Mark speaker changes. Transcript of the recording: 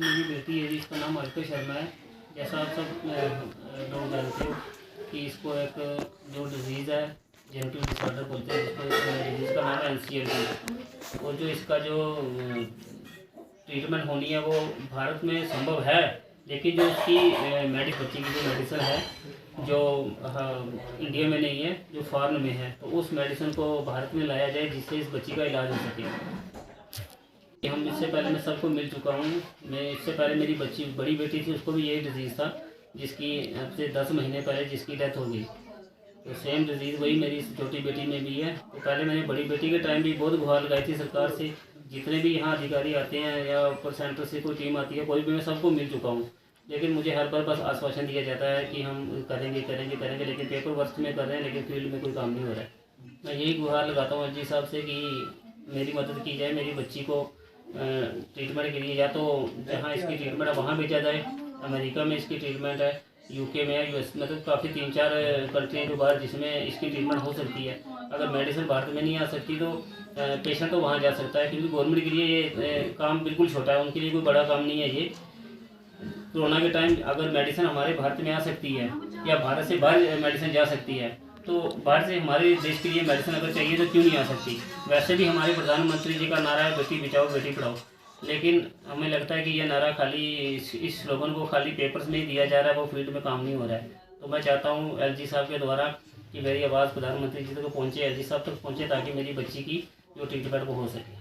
Speaker 1: जो मेरी बेटी है जिसका नाम अलका शर्मा है, जैसा आप सब लोग जानते हो कि इसको एक जो डिज़ीज़ है जेनेटिक डिसऑर्डर बोलते हैं, जिसको डिजीज़ का नाम है NCLT। और जो इसका जो ट्रीटमेंट होनी है वो भारत में संभव है, लेकिन जो उसकी बच्चे की जो मेडिसिन है जो इंडिया में नहीं है, जो फॉरेन में है, तो उस मेडिसिन को भारत में लाया जाए जिससे इस बच्ची का इलाज हो सके। हम इससे पहले मैं सबको मिल चुका हूँ। मैं इससे पहले मेरी बड़ी बेटी थी, उसको भी यही डिज़ीज़ था, जिसकी अब से 10 महीने पहले जिसकी डेथ हो गई। तो सेम डिज़ीज़ वही मेरी छोटी बेटी में भी है। तो पहले मैंने बड़ी बेटी के टाइम भी बहुत गुहार लगाई थी सरकार से, जितने भी यहाँ अधिकारी आते हैं या ऊपर सेंटर से कोई टीम आती है, कोई भी, मैं सबको मिल चुका हूँ। लेकिन मुझे हर बार बस आश्वासन दिया जाता है कि हम करेंगे करेंगे करेंगे, लेकिन पेपर वर्क में कर रहे हैं, लेकिन फील्ड में कोई काम नहीं हो रहा है। मैं यही गुहार लगाता हूँ एलजी साहब से कि मेरी मदद की जाए, मेरी बच्ची को ट्रीटमेंट के लिए या तो जहाँ इसकी ट्रीटमेंट है वहाँ भेजा जाए, अमेरिका में इसकी ट्रीटमेंट है, यूके में है, यूएस में, तो काफ़ी 3-4 कंट्री के बाहर जिसमें इसकी ट्रीटमेंट हो सकती है। अगर मेडिसिन भारत में नहीं आ सकती तो पेशेंट तो वहाँ जा सकता है, क्योंकि गवर्नमेंट के लिए ये काम बिल्कुल छोटा है, उनके लिए कोई बड़ा काम नहीं है ये। कोरोना के टाइम अगर मेडिसिन हमारे भारत में आ सकती है या भारत से बाहर मेडिसिन जा सकती है, तो बाहर से हमारे देश के लिए मेडिसिन अगर चाहिए तो क्यों नहीं आ सकती। वैसे भी हमारे प्रधानमंत्री जी का नारा है बेटी बचाओ बेटी पढ़ाओ, लेकिन हमें लगता है कि यह नारा खाली इस स्लोगन को खाली पेपर्स में ही दिया जा रहा है, वो फील्ड में काम नहीं हो रहा है। तो मैं चाहता हूँ एलजी साहब के द्वारा कि मेरी आवाज़ प्रधानमंत्री जी तक पहुँचे, एलजी साहब तक पहुँचे, ताकि मेरी बच्ची की जो ट्रीटमेंट वो हो सके।